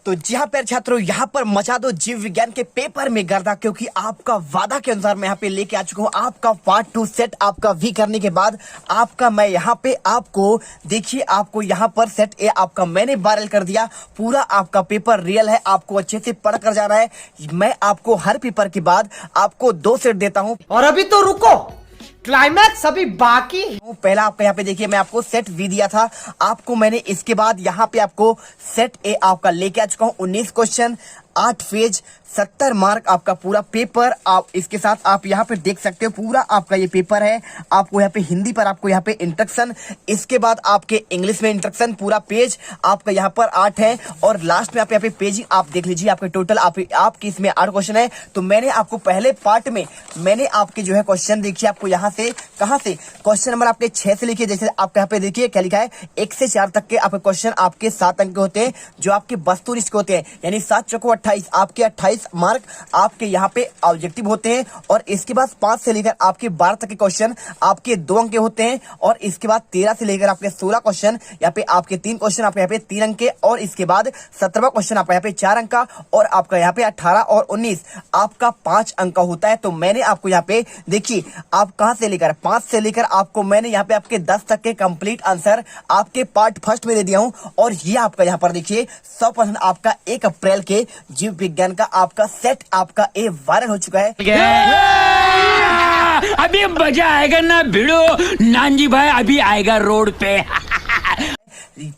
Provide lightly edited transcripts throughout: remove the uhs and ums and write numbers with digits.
तो जी हाँ प्यारे छात्रों, यहाँ पर मचा दो जीव विज्ञान के पेपर में गर्दा, क्योंकि आपका वादा के अनुसार मैं यहाँ पे लेके आ चुका हूँ आपका पार्ट 2 सेट आपका वी करने के बाद आपका मैं यहाँ पे आपको देखिए आपको यहाँ पर सेट ए आपका मैंने वायरल कर दिया। पूरा आपका पेपर रियल है, आपको अच्छे से पढ़ कर जाना है। मैं आपको हर पेपर के बाद आपको 2 सेट देता हूँ। और अभी तो रुको, क्लाइमैक्स अभी बाकी। पहला आपका यहाँ पे देखिए मैं आपको सेट वी दिया था आपको मैंने, इसके बाद यहाँ पे आपको सेट ए आपका लेके आ चुका हूँ। 19 क्वेश्चन, 8 पेज, 70 मार्क आपका पूरा पेपर। आप इसके साथ आप यहाँ पे देख सकते हो पूरा आपका ये पेपर है। आपको यहाँ पे हिंदी पर आपको यहाँ पे इंस्ट्रक्शन, इसके बाद आपके इंग्लिश में इंस्ट्रक्शन, पूरा पेज आपका यहाँ पर 8 है। और लास्ट में आप यहाँ पे पेजिंग आप देख लीजिए, आपके टोटल आपके इसमें 8 क्वेश्चन है। तो मैंने आपको पहले पार्ट में मैंने आपके जो है क्वेश्चन देखिए, आपको यहाँ से कहाँ से क्वेश्चन नंबर आपके 6 से लिखिए। जैसे आपके यहाँ पे देखिए क्या लिखा है, 1 से 4 तक के आपके क्वेश्चन आपके 7 अंक के होते हैं, जो आपके वस्तुनिष्ठ होते हैं, यानी 7 चौको 28 आपके 28 मार्क आपके यहाँ पे ऑब्जेक्टिव होते हैं। और इसके बाद 5 से लेकर आपके 12 तक के क्वेश्चन आपके 2 अंक के होते हैं। और इसके बाद 13 से लेकर आपके 16 क्वेश्चन यहाँ पे आपके 3 क्वेश्चन आपके यहाँ पे 3 अंक के। और इसके बाद 17वां क्वेश्चन आपका यहाँ पे 4 अंक का। और आपका यहाँ पे 18 और 19 आपका 5 अंक का होता है। तो मैंने आपको यहाँ पे देखिए आप कहां से लेकर 5 से लेकर आपको मैंने यहाँ पे आपके 10 तक के कंप्लीट आंसर आपके पार्ट फर्स्ट में दे दिया हूं। और ये आपका यहाँ पर देखिए 100% आपका 1 अप्रैल के जीव विज्ञान का आपका सेट आपका ए वायरल हो चुका है। अभी मजा आएगा ना भिड़ो, नानजी भाई अभी आएगा रोड पे।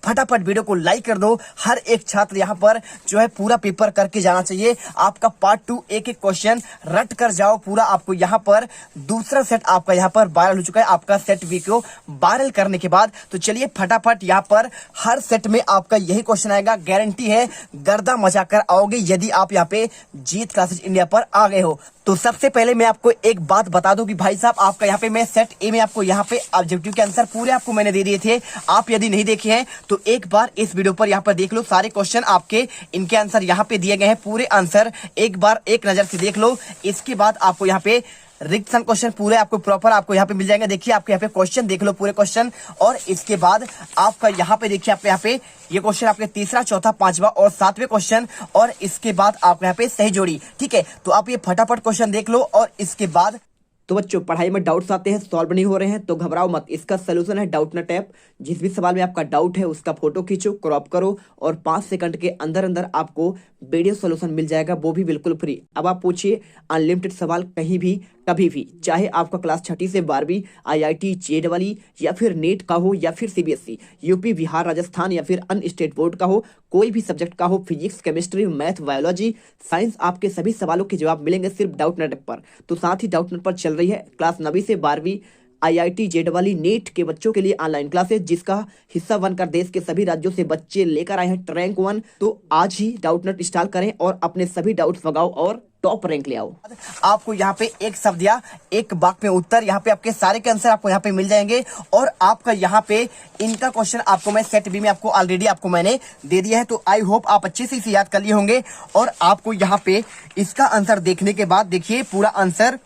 फटाफट वीडियो को लाइक कर दो। हर एक छात्र यहाँ पर जो है पूरा पेपर करके जाना चाहिए। आपका पार्ट 2 एक एक क्वेश्चन रट कर जाओ पूरा। आपको यहाँ पर दूसरा सेट आपका यहाँ पर वायरल हो चुका है, आपका सेट वी को वायरल करने के बाद। तो चलिए फटाफट यहाँ पर हर सेट में आपका यही क्वेश्चन आएगा, गारंटी है गर्दा मचा कर आओगे यदि आप यहाँ पे जीत क्लासेस इंडिया पर आ गए हो। तो सबसे पहले मैं आपको एक बात बता दूं कि भाई साहब आपका यहाँ पे मैं सेट ए में आपको यहाँ पे ऑब्जेक्टिव के आंसर पूरे आपको मैंने दे दिए थे। आप यदि नहीं देखे हैं तो एक बार इस वीडियो पर यहाँ पर देख लो, सारे क्वेश्चन आपके इनके आंसर यहाँ पे दिए गए हैं, पूरे आंसर एक बार एक नजर से देख लो। इसके बाद आपको यहाँ पे रिक्शन क्वेश्चन पूरे आपको प्रॉपर आपको यहाँ पे मिल जाएंगे। देखिए आपके यहाँ पे क्वेश्चन देख लो पूरे क्वेश्चन। और इसके बाद आपका यहाँ पे देखिए आपके यहाँ पे ये क्वेश्चन आपके तीसरा, चौथा, 5वां और 7वें क्वेश्चन। और इसके बाद आपके यहाँ पे सही जोड़ी, ठीक है। तो आप ये फटाफट क्वेश्चन देख लो। और इसके बाद तो बच्चों पढ़ाई में डाउट्स आते हैं, सॉल्व नहीं हो रहे हैं तो घबराओ मत, इसका सोल्यूशन है डाउटनेट ऐप। जिस भी सवाल में आपका डाउट है उसका फोटो खींचो, क्रॉप करो और 5 सेकंड के अंदर अंदर आपको वीडियो सोल्यूशन मिल जाएगा, वो भी बिल्कुल फ्री। अब आप पूछिए अनलिमिटेड सवाल कहीं भी कभी भी, चाहे आपका क्लास 6ठी से 12वीं IIT JEE या फिर नेट का हो या फिर CBSE, यूपी, बिहार, राजस्थान या फिर अन्य स्टेट बोर्ड का हो, कोई भी सब्जेक्ट का हो, physics, chemistry, math, biology, science, आपके सभी सवालों के जवाब मिलेंगे सिर्फ डाउटनेट ऐप पर। तो साथ ही डाउटनेट पर चल रही है क्लास 9वीं से 12वीं IIT JEE नेट के बच्चों के लिए ऑनलाइन क्लासेस, जिसका हिस्सा बनकर देश के सभी राज्यों से बच्चे लेकर आए हैं रैंक 1। तो आज ही डाउटनेट इंस्टॉल करें और अपने सभी डाउट्स भगाओ और टॉप रैंक ले आओ। आपको यहाँ पे एक शब्द या एक वाक्य में उत्तर, यहाँ पे आपके सारे के आंसर आपको यहाँ पे मिल जाएंगे। और आपका यहाँ पे इनका क्वेश्चन आपको मैं सेट बी में आपको ऑलरेडी आपको मैंने दे दिया है। तो आई होप आप अच्छे से इसे याद कर लिए होंगे। और आपको यहाँ पे इसका आंसर देखने के बाद देखिए पूरा आंसर,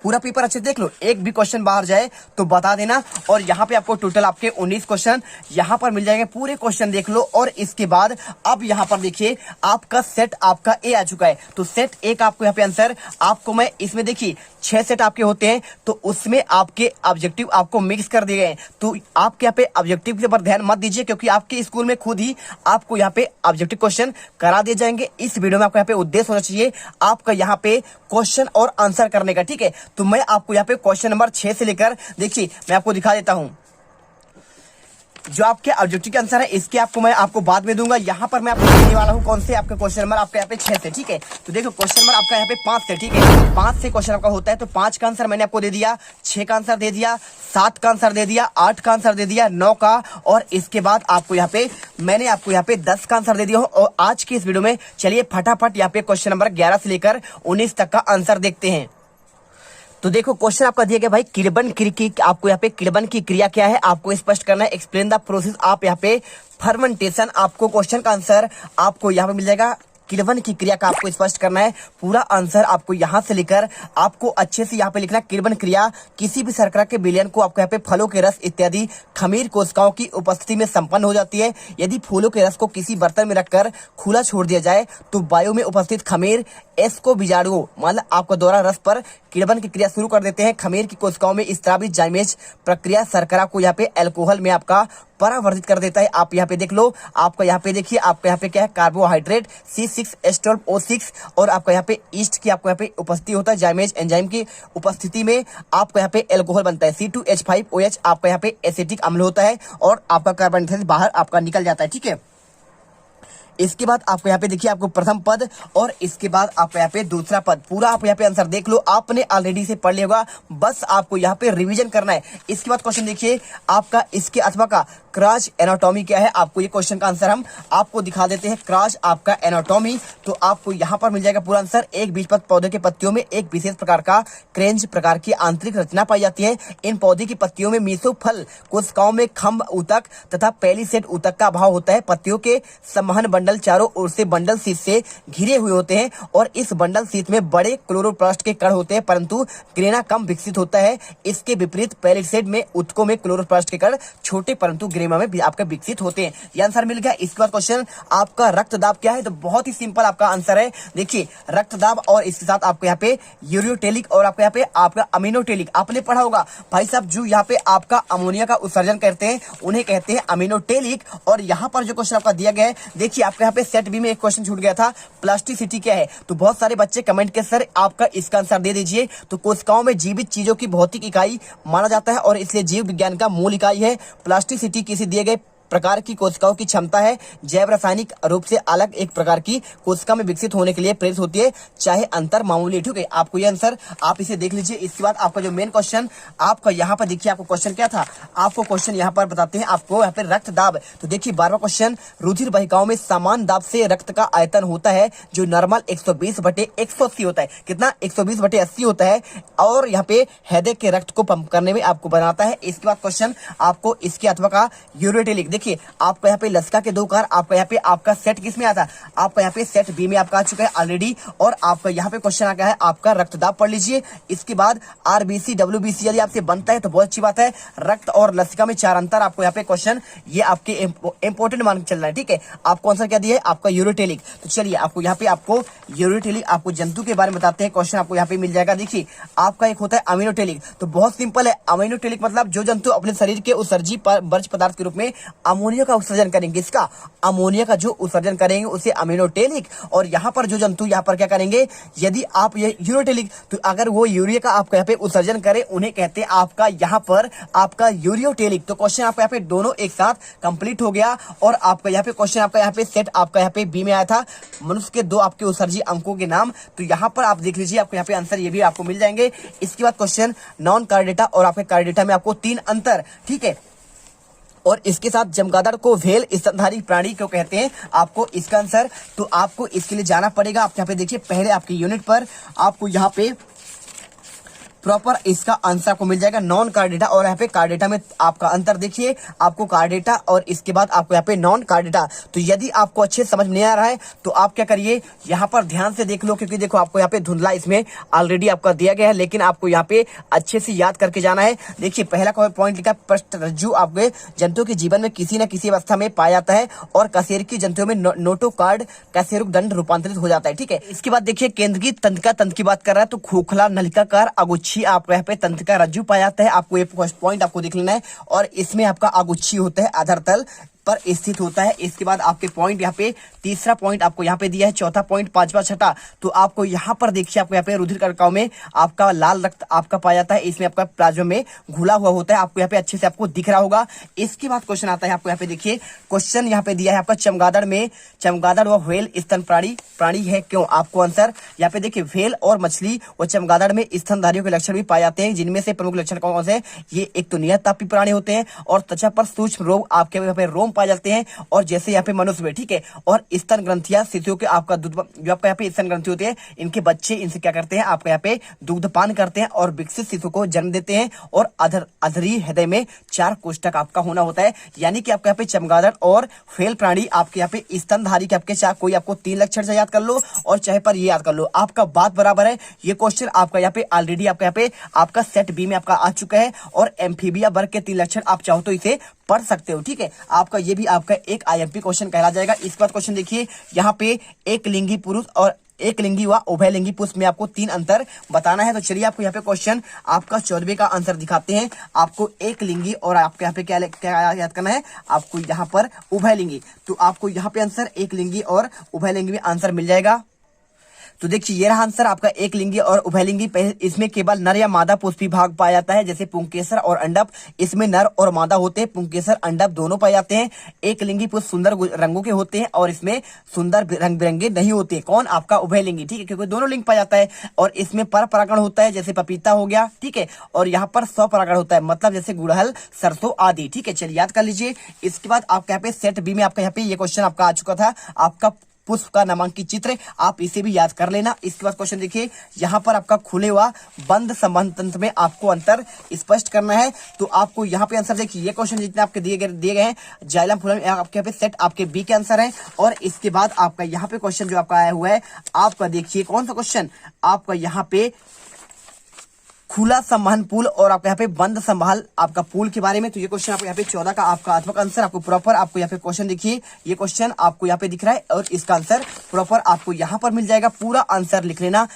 पूरा पेपर अच्छे से देख लो, एक भी क्वेश्चन बाहर जाए तो बता देना। और यहाँ पे आपको टोटल आपके 19 क्वेश्चन यहाँ पर मिल जाएंगे, पूरे क्वेश्चन देख लो। और इसके बाद अब यहाँ पर देखिए आपका सेट आपका ए आ चुका है। तो सेट ए का आपको यहाँ पे आंसर आपको मैं इसमें देखिए 6 सेट आपके होते हैं, तो उसमें आपके ऑब्जेक्टिव आपको मिक्स कर दिए गए। तो आपके यहाँ पे ऑब्जेक्टिव के ऊपर ध्यान मत दीजिए, क्योंकि आपके स्कूल में खुद ही आपको यहाँ पे ऑब्जेक्टिव क्वेश्चन करा दिए जाएंगे। इस वीडियो में आपको यहाँ पे उद्देश्य होना चाहिए आपका यहाँ पे क्वेश्चन और आंसर करने का, ठीक है। तो मैं आपको यहाँ पे क्वेश्चन नंबर 6 से लेकर देखिए मैं आपको दिखा देता हूं, जो आपके ऑब्जेक्टिव के आंसर है इसके आपको मैं आपको बाद में दूंगा। यहाँ पर मैं आपको देने वाला हूँ कौन से आपके क्वेश्चन नंबर आपके यहाँ पे 6 से, ठीक है। तो देखो क्वेश्चन नंबर आपका यहाँ पे 5 से, ठीक है। 5 से क्वेश्चन आपका होता है, तो 5 का आंसर मैंने आपको दे दिया, 6 का आंसर दे दिया, 7 का आंसर दे दिया, 8 का आंसर दे दिया, 9 का। और इसके बाद आपको यहाँ पे मैंने आपको यहाँ पे 10 का आंसर दे दिया हूँ। और आज की इस वीडियो में चलिए फटाफट यहाँ पे क्वेश्चन नंबर 11 से लेकर 19 तक का आंसर देखते हैं। तो देखो क्वेश्चन आपका दिया गया भाई, किण्वन की आपको यहाँ पे किण्वन की क्रिया क्या है आपको स्पष्ट करना है। एक्सप्लेन द प्रोसेस आप यहाँ पे फर्मेंटेशन, आपको क्वेश्चन का आंसर आपको यहाँ पे मिल जाएगा किण्वन की क्रिया का आपको स्पष्ट करना है। पूरा आंसर आपको यहाँ से लेकर आपको अच्छे से यहाँ पे लिखना। किण्वन क्रिया किसी भी शर्करा के विलयन को आपको यहाँ पे फलों के रस इत्यादि खमीर कोशिकाओं की उपस्थिति में संपन्न हो जाती है। यदि फूलों के रस को किसी बर्तन में रखकर खुला छोड़ दिया जाए तो वायु में उपस्थित खमीर एस को बीजाणुओं मतलब आपका द्वारा रस पर किण्वन की क्रिया शुरू कर देते हैं। खमीर की कोशिकाओं में स्त्रावी जाइमेज प्रक्रिया शर्करा को यहाँ पे अल्कोहल में आपका परावर्तित कर देता है। आप यहाँ पे देख लो, आपका यहाँ पे देखिए, आपका यहाँ पे क्या है, कार्बोहाइड्रेट C6H12O6 और आपका यहाँ पे ईस्ट की आपको यहाँ पे उपस्थिति होता है। जाइमेज एंजाइम की उपस्थिति में आपको यहाँ पे अल्कोहल बनता है। C2H5OH आपका यहाँ पे एसिटिक अम्ल होता है और आपका कार्बन डाइऑक्साइड बाहर आपका निकल जाता है। ठीक है, इसके बाद आपको यहाँ पे देखिए आपको प्रथम पद और इसके बाद आपको यहाँ पे दूसरा पद। पूरा आप यहाँ पे आंसर देख लो, आपने ऑलरेडी से पढ़ लिया होगा, बस आपको यहाँ पे रिवीजन करना है। इसके बाद क्वेश्चन देखिए आपका इसके अथवा का क्रॉस एनाटॉमी क्या है। आपको ये क्वेश्चन का आंसर हम आपको दिखा देते हैं। क्रॉस आपका एनाटॉमी, तो आपको यहाँ पर मिल जाएगा पूरा आंसर। एक बीजपत्र पौधे के पत्तियों में एक विशेष प्रकार का क्रेंज प्रकार की आंतरिक रचना पाई जाती है। इन पौधे की पत्तियों में मीसोफल कोशिकाओं में खम्भ ऊतक तथा पेलिसेड ऊतक का अभाव होता है। पत्तियों के संवहन बंडल चारों ओर से बंडल शीथ से घिरे हुए होते हैं और इस बंडल शीथ में बड़े क्लोरोप्लास्ट के कण होते हैं, परंतु ग्रेना कम विकसित होता है। इसके विपरीत पेलिसेड में ऊतकों में क्लोरोप्लास्ट के कण छोटे परंतु ग्रेमा में आपके विकसित होते हैं। ये आंसर मिल गया। इसके बाद क्वेश्चन आपका रक्तदाब क्या है, तो बहुत ही सिंपल आपका आंसर है। देखिए रक्तदाब और इसके साथ आपको यहाँ पे यूरियोटेलिक और आपको यहाँ पे आपका अमीनोटेलिक आपने पढ़ा होगा भाई साहब। जो यहाँ पे आपका अमोनिया का उत्सर्जन करते हैं उन्हें कहते हैं अमीनोटेलिक। और यहाँ पर जो क्वेश्चन आपका दिया गया है, देखिए आपके यहाँ पे सेट बी में एक क्वेश्चन छूट गया था, प्लास्टिसिटी क्या है। तो बहुत सारे बच्चे कमेंट के सर आपका इसका आंसर दे दीजिए। तो कोशिकाओं में जीवित चीजों की भौतिक इकाई माना जाता है और इसलिए जीव विज्ञान का मूल इकाई है। प्लास्टिसिटी किसी दिए गए प्रकार की कोशिकाओं की क्षमता है जैव रासायनिक रूप से अलग एक प्रकार की कोशिका में विकसित होने के लिए प्रेरित होती है, चाहे अंतर मामूली। ठीक है, आपको ये आंसर आप इसे देख लीजिए। इसके बाद आपका जो मेन क्वेश्चन आपका यहाँ पर देखिए, आपको क्वेश्चन क्या था, आपको क्वेश्चन यहाँ पर बताते हैं आपको यहाँ पे रक्त दाब। तो देखिए 12वां क्वेश्चन, रुधिर वाहिकाओं में समान दाब से रक्त का आयतन होता है जो नॉर्मल 120/180 होता है। कितना? 120/80 होता है और यहाँ पे हृदय के रक्त को पंप करने में आपको बनाता है। इसके बाद क्वेश्चन आपको इसके अथवा का यूरियोटेलिक। देखिए आपका यहाँ पे लसिका के दो कार, आपका यहाँ पे आपका सेट किस में आता है, आपका यहाँ पे सेट बी में आपका आ चुका है ऑलरेडी। और आपका यहाँ पे क्वेश्चन आ गया है आपका रक्तदाब पढ़ लीजिए। इसके बाद आरबीसी डब्ल्यूबीसी यदि आपसे बनता है तो बहुत अच्छी बात है। रक्त और लसिका में 4 अंतर आपको यहाँ पे क्वेश्चन ये आपके इंपोर्टेंट मान चल रहा है। ठीक है, आपको आंसर क्या दिया है, आपका यूरियोटेलिक। तो चलिए आपको यहाँ पे आपको यूरियोटेलिक आपको जंतु के बारे में बताते हैं। क्वेश्चन आपको यहाँ पे मिल जाएगा। देखिए आपका एक होता है अमीनोटेलिक, तो बहुत सिंपल है। अमीनोटेलिक मतलब जो जंतु अपने शरीर के उत्सर्जी वर्ज्य पदार्थ के रूप में अमोनिया का उत्सर्जन करेंगे, इसका अमोनिया का जो उत्सर्जन करेंगे उसे अमीनोटेलिक। और यहाँ पर जो जंतु यहाँ पर क्या करेंगे, यदि आप ये यूरियोटेलिक, तो अगर वो यूरिया का आपका यहाँ पे उत्सर्जन करे उन्हें कहते हैं आपका यहाँ पर आपका यूरियोटेलिक। तो क्वेश्चन आपका यहाँ पे दोनों एक साथ कंप्लीट हो गया। और आपका यहाँ पे क्वेश्चन आपका यहाँ पे सेट आपका यहाँ पे बी में आया था, मनुष्य के 2 आपके उत्सर्जी अंकों के नाम। तो यहाँ पर आप देख लीजिए आपको यहाँ पे आंसर ये भी आपको मिल जाएंगे। इसके बाद क्वेश्चन नॉन कार्डेटा और आपके कार्डेटा में आपको 3 अंतर। ठीक है, और इसके साथ चमगादड़ को व्हेल स्तनधारी प्राणी क्यों कहते हैं, आपको इसका आंसर। तो आपको इसके लिए जाना पड़ेगा। आप यहाँ पे देखिए पहले आपकी यूनिट पर आपको यहाँ पे प्रॉपर इसका आंसर आपको मिल जाएगा नॉन कार्डेटा और यहाँ पे कार्डेटा में आपका अंतर देखिए, आपको कार्डेटा और इसके बाद आपको यहाँ पे नॉन कार्डेटा। तो यदि आपको अच्छे समझ नहीं आ रहा है तो आप क्या करिए, यहाँ पर ध्यान से देख लो, क्योंकि देखो आपको यहाँ पे धुंधला इसमें ऑलरेडी आपका दिया गया है, लेकिन आपको यहाँ पे अच्छे से याद करके जाना है। देखिए पहला पॉइंट लिखा, पृष्ठरज्जु आपके जंतुओं के जीवन में किसी न किसी अवस्था में पाया जाता है और कशेरुकी जंतुओं में नोटोकार्ड कशेरुक दंड रूपांतरित हो जाता है। ठीक है, इसके बाद देखिए केंद्रीय तंत्रिका तंत्र की बात कर रहा है, तो खोखला नलिकाकार अगुच्छी आपको यहाँ पे तंत्रिका रज्जु पाया जाता है। आपको ये पॉइंट आपको देख लेना है। और इसमें आपका अगुच्छी होता है, आधार तल पर स्थित होता है। इसके बाद आपके पॉइंट यहाँ पे तीसरा पॉइंट आपको यहाँ पे दिया है, चौथा पॉइंट, पांचवा, छठा। तो आपको यहाँ पर देखिए आपको यहाँ पे रुधिर कणिकाओं में आपका लाल रक्त आपका पाया जाता है, इसमें आपका प्लाज्मा में घुला हुआ होता है। आपको यहाँ पे अच्छे से आपको दिख रहा होगा। इसके बाद क्वेश्चन आता है आपको यहाँ पे देखिए, क्वेश्चन यहाँ पे दिया है आपका चमगादड़ में, चमगादड़ व व्हेल स्तन प्राणी है क्यों, आपको आंसर यहाँ पे देखिए व्हेल और मछली व चमगादड़ में स्तनधारियों के लक्षण भी पाए जाते हैं, जिनमें से प्रमुख लक्षण कौन से, ये एक तो नियत तापी प्राणी होते हैं और त्वचा पर सूक्ष्म रोग आपके यहाँ पे रोम पाए जाते हैं और जैसे यहाँ पे मनुष्य में, ठीक है। और स्तन ग्रंथियां शिशुओं के आपका दूध, जो आपका यहाँ पे स्तन ग्रंथि होती है, इनके बच्चे इनसे क्या करते हैं, आपका यहाँ पे दुग्धपान करते हैं और विकसित शिशु को जन्म देते हैं। और अधरी हृदय में 4 कोष्ठक आपका होना होता है, यानी कि आपका यहाँ पे चमगादड़ और फेल प्राणी आपके यहाँ पे स्तनधारी के आपके, चाहे कोई आपको 3 लक्षण से याद कर लो और चाहे पर ये याद कर लो, आपका बात बराबर है। ये क्वेश्चन आपका यहाँ पे ऑलरेडी आपका यहाँ पे आपका सेट बी में आपका आ चुका है और एम्फीबिया वर्ग के 3 लक्षण आप चाहो तो इसे पढ़ सकते हो, ठीक है। आपका ये भी आपका एक आईएमपी क्वेश्चन कहला जाएगा। इसके बाद क्वेश्चन देखिए, यहाँ पे एक लिंगी पुरुष और एक लिंगी व उभयलिंगी पुरुष में आपको 3 अंतर बताना है। तो चलिए आपको यहाँ पे क्वेश्चन आपका 14वें का आंसर दिखाते हैं। आपको एक लिंगी और आपके यहाँ पे क्या याद करना है, आपको यहाँ पर उभयलिंगी। तो आपको यहाँ पे आंसर एक लिंगी और उभयलिंगी में आंसर मिल जाएगा। तो देखिए ये रहा आंसर आपका एक लिंगी और उभयलिंगी। इसमें केवल नर या मादा पुष्पी भाग पाया जाता है, जैसे पुंकेसर और अंडप, इसमें नर और मादा होते हैं। पुंकेसर अंडप दोनों पाए जाते हैं। एक लिंगी पुष्प सुंदर रंगों के होते हैं और इसमें सुंदर रंग बिरंगे नहीं होते। कौन, आपका उभयलिंगी, ठीक है, क्योंकि दोनों लिंग पाया जाता है। और इसमें पर परागण होता है, जैसे पपीता हो गया, ठीक है। और यहाँ पर स्वपरागण होता है, मतलब जैसे गुड़हल, सरसों आदि, ठीक है। चलिए याद कर लीजिए। इसके बाद आपके यहाँ पे सेट बी में आपका यहाँ पे ये क्वेश्चन आपका आ चुका था, आपका पुष्प का नामांकित चित्र, आप इसे भी याद कर लेना। इसके बाद क्वेश्चन देखिए, यहाँ पर आपका खुले व बंद संबंध तंत्र में आपको अंतर स्पष्ट करना है। तो आपको यहाँ पे आंसर देखिए, ये क्वेश्चन जितने आपके दिए गए हैं, जाइलम फुलम आपके यहाँ पे सेट आपके बी के आंसर है। और इसके बाद आपका यहाँ पे क्वेश्चन जो आपका आया हुआ है, आपका देखिए कौन सा क्वेश्चन, आपका यहाँ पे खुला संवहन पुल और आपका यहाँ पे बंद संभाल आपका पुल के बारे में। तो ये क्वेश्चन आपको यहाँ पे 14 का आपका आत्मक आंसर आपको प्रॉपर, आपको यहाँ पे क्वेश्चन देखिए, ये क्वेश्चन आपको यहाँ पे दिख रहा है और इसका आंसर प्रॉपर आपको यहाँ पर मिल जाएगा। पूरा आंसर लिख लेना।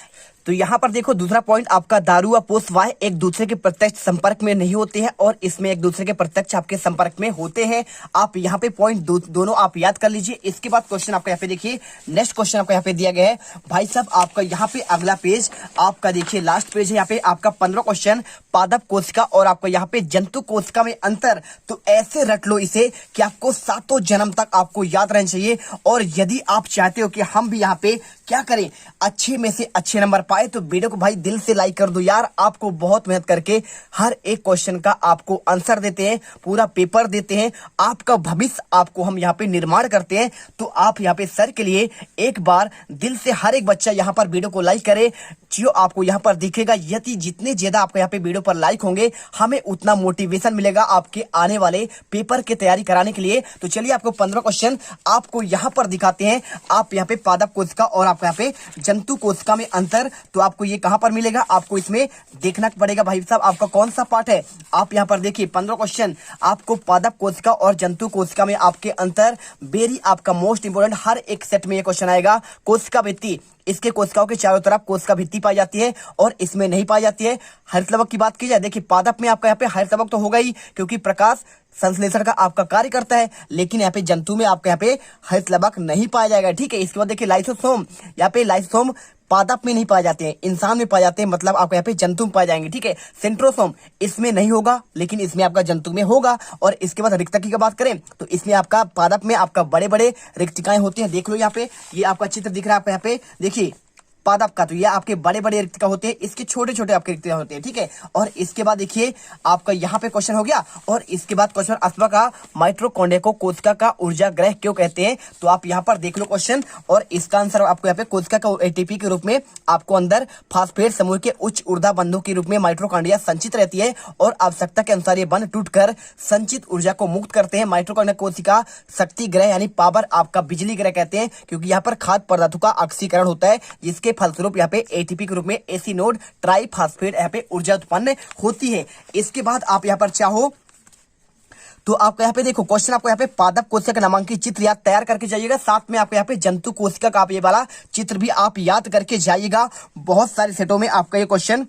तो यहाँ पर देखो दूसरा पॉइंट आपका, दारू व पोषवाह एक दूसरे के प्रत्यक्ष संपर्क में नहीं होते हैं और इसमें एक दूसरे के प्रत्यक्ष आपके संपर्क में होते हैं। आप यहाँ पे पॉइंट दोनों आप याद कर लीजिए। इसके बाद क्वेश्चन आपका यहाँ पे देखिए, नेक्स्ट क्वेश्चन आपका यहाँ पे दिया गया है भाई साहब, आपका यहाँ पे अगला पेज आपका देखिए, लास्ट पेज है यहाँ पे आपका 15 क्वेश्चन, पादप कोशिका और आपका यहाँ पे जंतु कोशिका में अंतर। तो ऐसे रट लो इसे कि आपको 7 जन्म तक आपको याद रहना चाहिए। और यदि आप चाहते हो कि हम भी यहाँ पे क्या करें, अच्छे में से अच्छे नंबर पाए, तो वीडियो को भाई दिल से लाइक कर दो यार। आपको बहुत मेहनत करके हर एक क्वेश्चन का आपको आंसर देते हैं, पूरा पेपर देते हैं, आपका भविष्य आपको हम यहाँ पे निर्माण करते हैं। तो आप यहाँ पे सर के लिए एक बार दिल से हर एक बच्चा यहाँ पर वीडियो को लाइक करे, जो आपको यहाँ पर दिखेगा। यदि जितने ज्यादा आपको यहाँ पे वीडियो पर लाइक होंगे, हमें उतना मोटिवेशन मिलेगा आपके आने वाले पेपर की तैयारी कराने के लिए। तो चलिए आपको 15 क्वेश्चन आपको यहाँ पर दिखाते हैं। आप यहाँ पे पादप कोशिका और आपको यहाँ पे जंतु कोशिका में अंतर, तो आपको ये कहां पर मिलेगा, आपको इसमें देखना पड़ेगा भाई साहब आपका कौन सा पार्ट है। आप यहाँ पर देखिए 15 क्वेश्चन आपको पादप कोशिका और जंतु कोशिका में आपके अंतर, वेरी आपका मोस्ट इंपोर्टेंट, हर एक सेट में ये क्वेश्चन आएगा। कोशिका भित्ति, इसके कोशिकाओं के चारों तरफ कोशिका भित्ति पाई जाती है और इसमें नहीं पाई जाती है। हरितलवक की बात की जाए, देखिए पादप में आपका यहाँ पे हरितलवक तो होगा ही, क्योंकि प्रकाश संश्लेषण का आपका कार्य करता है, लेकिन यहाँ पे जंतु में आपके यहाँ पे हरितलवक नहीं पाया जाएगा, ठीक है। इसके बाद देखिए लाइसोसोम, यहाँ पे लाइसोसोम पादप में नहीं पाए जाते हैं, इंसान में पाए जाते हैं, मतलब आपको यहाँ पे जंतु में पाए जाएंगे, ठीक है। सेंट्रोसोम इसमें नहीं होगा, लेकिन इसमें आपका जंतु में होगा। और इसके बाद रिक्तकी की बात करें तो इसमें आपका पादप में आपका बड़े बड़े रिक्तिकाएं होती हैं। देख लो यहाँ पे, ये आपका चित्र दिख रहा है आपको यहाँ पे देखिए पादप का, तो ये आपके बड़े बड़े रिक्तिका होते हैं, इसके छोटे छोटे आपके रिक्तिका होते हैं, ठीक है। और इसके बाद देखिए आपका यहाँ पे क्वेश्चन हो गया। और इसके बाद क्वेश्चन अथवा का माइटोकॉन्ड्रिया को कोशिका का ऊर्जा ग्रह क्यों कहते हैं। तो आप यहाँ पर देख लो क्वेश्चन, और इसका आंसर आपको यहाँ पे कोशिका का एटीपी के रूप में आपको अंदर फास्फेट समूह के उच्च ऊर्जा बंधु के रूप में माइटोकॉन्ड्रिया संचित रहती है और आवश्यकता के अनुसार ये बंध टूटकर संचित ऊर्जा को मुक्त करते हैं। माइटोकॉन्ड्रिया कोशिका शक्ति ग्रह यानी पावर आपका बिजली ग्रह कहते हैं, क्योंकि यहाँ पर खाद्य पदार्थों का ऑक्सीकरण होता है, जिसके फलस्वरूप यहाँ पे एटीपी के रूप में एसिनोड ट्राइफॉस्फेट यहाँ पे ऊर्जा उत्पन्न होती है। इसके बाद आप यहाँ पर चाहो तो आपको यहाँ पे देखो क्वेश्चन, आपको यहाँ पे पादप कोशिका का नामांकित चित्र याद तैयार करके जाइएगा, साथ में आपको यहाँ पे जंतु कोशिका का आप ये वाला चित्र भी आप याद करके जाइएगा। बहुत सारे सेटों में आपका ये क्वेश्चन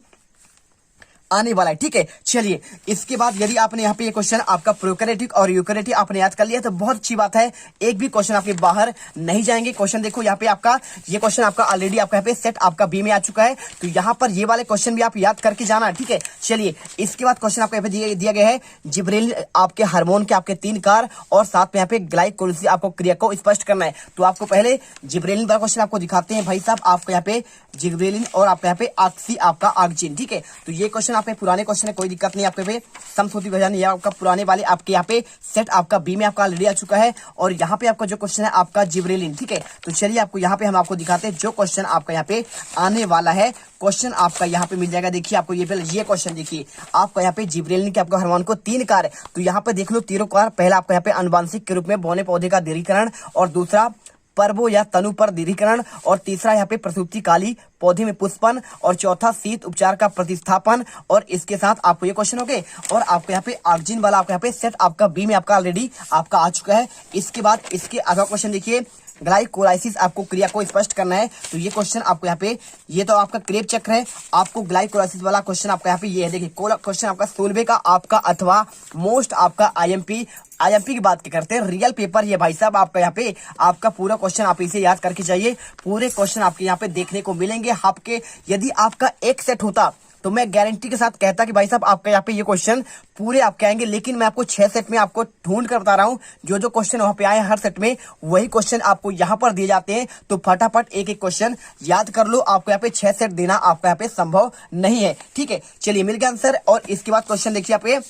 आने वाला है, ठीक है। चलिए इसके बाद यदि आपने यहाँ पे ये क्वेश्चन आपका प्रोकैरियोटिक और यूकैरियोटिक आपने याद कर लिया तो बहुत अच्छी बात है, एक भी क्वेश्चन आपके बाहर नहीं जाएंगे। क्वेश्चन देखो यहाँ पे आपका ये क्वेश्चन आपका ऑलरेडी आपका यहाँ पे सेट आपका बी में आ चुका है, तो यहाँ पर ये वाले क्वेश्चन भी आप याद करके जाना, ठीक है। चलिए इसके बाद क्वेश्चन आपको यहाँ पे दिया गया है जिब्रेलिन आपके हार्मोन के आपके 3 कार्य और साथ में यहाँ पे ग्लाइकोलिसिस आपको क्रिया को स्पष्ट करना है। तो आपको पहले जिब्रेलिन वाला क्वेश्चन आपको दिखाते हैं भाई साहब, आपको यहाँ पे जिब्रेलिन और आपको यहाँ पे ऑक्सी आपका ऑक्सीजन, ठीक है। तो ये क्वेश्चन आपके पुराने क्वेश्चन है, कोई दिक्कत नहीं आपके पे। समसूती भजन या आपका पुराने वाले आपके यहाँ पे सेट आपका बी में आपका ऑलरेडी आ चुका है। और यहाँ पे आपका जो क्वेश्चन है आपका जिब्रेलिन, ठीक है। तो चलिए आपको यहाँ पे हम आपको दिखाते हैं जो क्वेश्चन आपका यहाँ पे आने वाला है। क्वेश्चन आपका यहाँ पे मिल जाएगा। देखिए आपको ये क्वेश्चन देखिए आपका यहाँ पे जिब्रेलिन के आपका हार्मोन को 3 कार्य, तो यहाँ पे देख लो तीनों कार्य। पहला आपका यहाँ पे अनुवांशिक के रूप में बौने पौधे का दृढ़ीकरण, और दूसरा पर्वो या तनु पर दृढ़ीकरण, और तीसरा यहाँ पे प्रसूति काली पौधे में पुष्पन, और चौथा शीत उपचार का प्रतिस्थापन। और इसके साथ आपको ये क्वेश्चन हो गए। और आपको यहाँ पे ऑक्सीजन वाला आपका यहाँ पे सेट आपका बी में आपका ऑलरेडी आपका आ चुका है। इसके बाद इसके अगला क्वेश्चन देखिए ग्लाइकोलाइसिस आपको क्रिया को स्पष्ट करना है। तो ये क्वेश्चन आपको यहाँ पे ये तो आपका क्रेब चक्र है, आपको ग्लाइकोलाइसिस वाला क्वेश्चन आपका यहाँ पे ये है। देखिए क्वेश्चन आपका 16वें का आपका अथवा मोस्ट आपका आईएमपी की बात करते हैं, रियल पेपर ये भाई साहब आपका यहाँ पे आपका पूरा क्वेश्चन आप इसे याद करके जाइए। पूरे क्वेश्चन आपके यहाँ पे देखने को मिलेंगे आपके। यदि आपका एक सेट होता तो मैं गारंटी के साथ कहता कि भाई साहब आपका यहाँ पे ये क्वेश्चन पूरे आपके आएंगे, लेकिन मैं आपको 6 सेट में आपको ढूंढ कर बता रहा हूँ। जो क्वेश्चन वहां पे आए हर सेट में वही क्वेश्चन आपको यहाँ पर दिए जाते हैं। तो फटाफट एक एक क्वेश्चन याद कर लो। आपको यहाँ पे 6 सेट देना आपका यहाँ पे संभव नहीं है, ठीक है। चलिए मिल गया आंसर। और इसके बाद क्वेश्चन देखिए यहाँ पे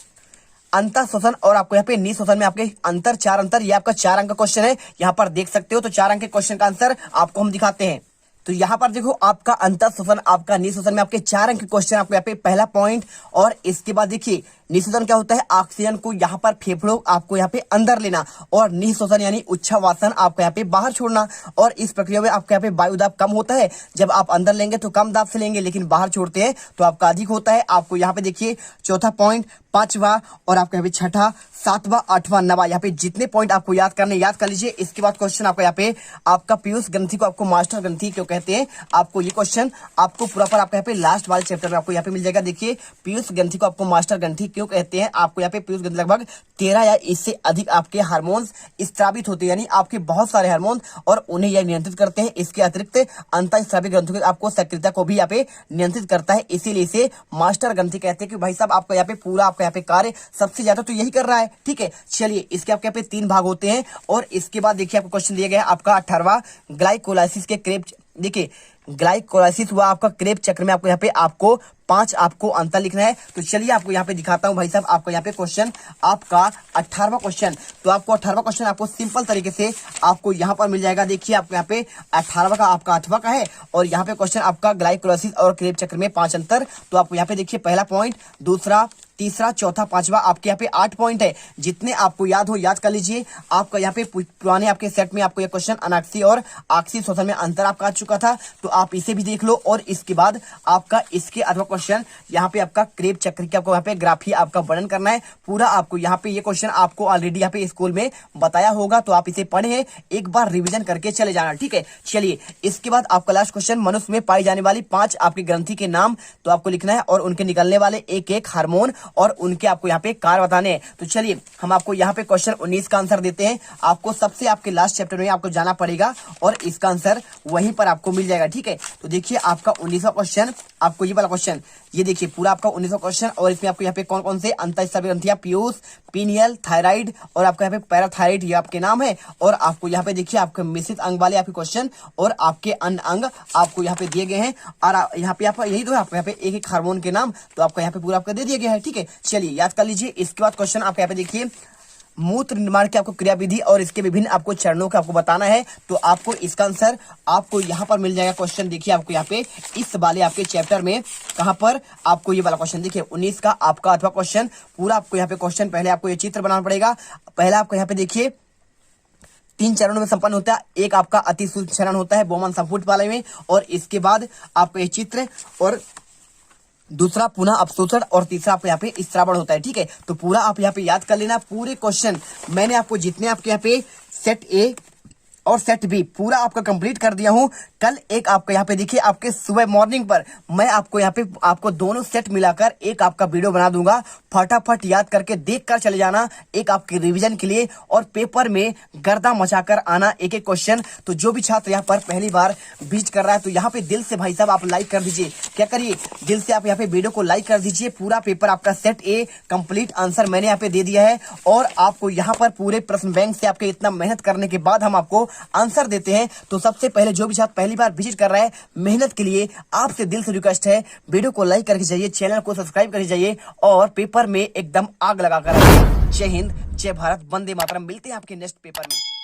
अंतर शोषण और आपको यहाँ पे निशोषण में आपके अंतर 4 अंतर, ये आपका 4 अंक का क्वेश्चन है, यहाँ पर देख सकते हो। तो 4 अंक के क्वेश्चन का आंसर आपको हम दिखाते हैं। तो यहाँ पर देखो आपका अंतर शोषण आपका निशोषण में आपके 4 अंक के क्वेश्चन आपको यहाँ पे पहला पॉइंट। और इसके बाद देखिए निशोषण क्या होता है, ऑक्सीजन को यहाँ पर फेफड़ों आपको यहाँ पे अंदर लेना, और निशोषण यानी उच्छ्वासन आपको यहाँ पे बाहर छोड़ना। और इस प्रक्रिया में आपके यहाँ पे वायु दाब कम होता है। जब आप अंदर लेंगे तो कम दाब से लेंगे, लेकिन बाहर छोड़ते हैं तो आपका अधिक होता है। आपको यहाँ पे देखिए चौथा पॉइंट, 5वां, और आपका यहाँ पे 6ठा, 7वां, 8वां, 9वां, यहाँ पे जितने पॉइंट आपको याद करने याद कर लीजिए। इसके बाद क्वेश्चन आपका यहाँ पे आपका पीयूष ग्रंथि को आपको मास्टर ग्रंथि क्यों कहते हैं, आपको ये क्वेश्चन आपको प्रॉपर आपको यहाँ पे लास्ट वाले चैप्टर में आपको यहाँ पे मिल जाएगा। देखिए पीयूष ग्रंथि को आपको मास्टर ग्रंथि क्यों कहते हैं, आपको यहाँ पे पीयूष ग्रंथि लगभग 13 या इससे अधिक आपके हार्मोन्स स्रावित होते हैं, यानी आपके बहुत सारे हार्मोन, और उन्हें यह नियंत्रित करते हैं। इसके अतिरिक्त अंतःस्रावी ग्रंथियों की आपको सक्रियता को भी यहाँ पे नियंत्रित करता है, इसीलिए इसे मास्टर ग्रंथि कहते हैं कि भाई साहब आपका यहाँ पे पूरा आपका यहाँ पे कार्य सबसे ज्यादा तो यही कर रहा है, ठीक है। चलिए इसके आपके यहाँ पे 3 भाग होते हैं। और इसके बाद देखिए आपको क्वेश्चन दिया गया है आपका 18वां ग्लाइकोलाइसिस के क्रेब। देखिए ग्लाइकोलाइसिस हुआ आपका क्रेब चक्र में आपको यहाँ पे आपको 5 आपको अंतर लिखना है। तो चलिए आपको यहाँ पे दिखाता हूँ भाई साहब आपको यहाँ पे क्वेश्चन आपका 18वां क्वेश्चन। तो आपको 18वां क्वेश्चन आपको सिंपल तरीके से आपको यहाँ पर मिल जाएगा। देखिए आपको यहाँ पे 18वां का आपका 8वां का है, और यहाँ पे क्वेश्चन आपका ग्लाइकोलाइसिस और क्रेब चक्र में 5 अंतर। तो आपको यहाँ पे देखिए पहला पॉइंट, दूसरा, तीसरा, चौथा, 5वां, आपके यहाँ पे 8 पॉइंट है। जितने आपको याद हो याद कर लीजिए। आपका यहाँ पे पुराने आपके सेट में आपको यह क्वेश्चन अनाक्सी और आक्सी शोषण में अंतर आपका आ चुका था, तो आप इसे भी देख लो। और इसके बाद आपका इसके अथवा क्वेश्चन यहाँ पे आपका क्रेब चक्र की आपको यहाँ पे ग्राफी आपका वर्णन करना है पूरा। आपको यहाँ पे ये क्वेश्चन आपको ऑलरेडी यहाँ पे स्कूल में बताया होगा, तो आप इसे पढ़े एक बार रिविजन करके चले जाना, ठीक है। चलिए इसके बाद आपका लास्ट क्वेश्चन, मनुष्य में पाई जाने वाली 5 आपकी ग्रंथि के नाम तो आपको लिखना है, और उनके निकलने वाले एक एक हार्मोन और उनके आपको यहाँ पे कार्य बताने हैं। तो चलिए हम आपको यहाँ पे क्वेश्चन 19 का आंसर देते हैं। आपको सबसे आपके लास्ट चैप्टर में आपको जाना पड़ेगा और इसका आंसर वहीं पर आपको मिल जाएगा, ठीक है। तो देखिए आपका 19वां क्वेश्चन, आपको ये वाला क्वेश्चन, ये देखिए पूरा आपका 19वां क्वेश्चन। और इसमें आपको यहाँ पे कौन कौन से अंतःस्रावी ग्रंथियां, पीयूष, पीनियल, थायराइड और आपका यहाँ पे पैराथायराइड, ये आपके नाम है। और आपको यहाँ पे देखिए आपके मिश्रित अंग वाले आपके क्वेश्चन और आपके अन्य अंग आपको यहाँ पे दिए गए हैं। और यहाँ पे आपका यही तो है, आपको यहाँ पे एक एक हार्मोन के नाम तो आपको यहाँ पे पूरा आपका दे दिया गया है, ठीक है। चलिए याद कर लीजिए। इसके बाद क्वेश्चन आपको यहाँ पे देखिए मूत्र निर्माण की आपको क्रियाविधि और इसके विभिन्न आपको चरणों को आपको बताना है। तो आपको इसका आंसर आपको यहाँ पर मिल जाएगा। क्वेश्चन देखिए आपको यहाँ पे इस वाले आपके चैप्टर में कहाँ पर आपको ये वाला क्वेश्चन देखिए 19 का आपका अथवा क्वेश्चन पूरा आपको यहाँ पे क्वेश्चन, पहले आपको ये चित्र बनाना पड़ेगा। पहला आपको यहाँ पे देखिए 3 चरणों में संपन्न होता है। एक आपका अति सूक्ष्म चरण होता है बोमन संपुट वाले में, और इसके बाद आपका ये चित्र, और दूसरा पुनः अवशोषण, और तीसरा आपको यहाँ पे स्त्रावण होता है, ठीक है। तो पूरा आप यहाँ पे याद कर लेना। पूरे क्वेश्चन मैंने आपको जितने आपके यहाँ पे सेट ए और सेट बी पूरा आपका कंप्लीट कर दिया हूं। कल एक आपका यहाँ पे देखिए आपके सुबह मॉर्निंग पर मैं आपको यहाँ पे आपको दोनों सेट मिलाकर एक आपका वीडियो बना दूंगा। फटाफट याद करके देख कर चले जाना एक आपके रिवीजन के लिए, और पेपर में गर्दा मचाकर आना एक एक क्वेश्चन। तो जो भी छात्र यहाँ पर पहली बार विजिट कर रहा है तो यहाँ पे दिल से भाई साहब आप लाइक कर दीजिए। क्या करिए, दिल से आप यहाँ पे वीडियो को लाइक कर दीजिए। पूरा पेपर आपका सेट ए कंप्लीट आंसर मैंने यहाँ पे दे दिया है, और आपको यहाँ पर पूरे प्रश्न बैंक से आपके इतना मेहनत करने के बाद हम आपको आंसर देते हैं। तो सबसे पहले जो भी छात्र पहली बार विजिट कर रहा है मेहनत के लिए, आपसे दिल से रिक्वेस्ट है वीडियो को लाइक करके जाइए, चैनल को सब्सक्राइब करके जाइए और पेपर में एकदम आग लगा कर आइए। जय हिंद, जय भारत, वंदे मातरम। मिलते हैं आपके नेक्स्ट पेपर में।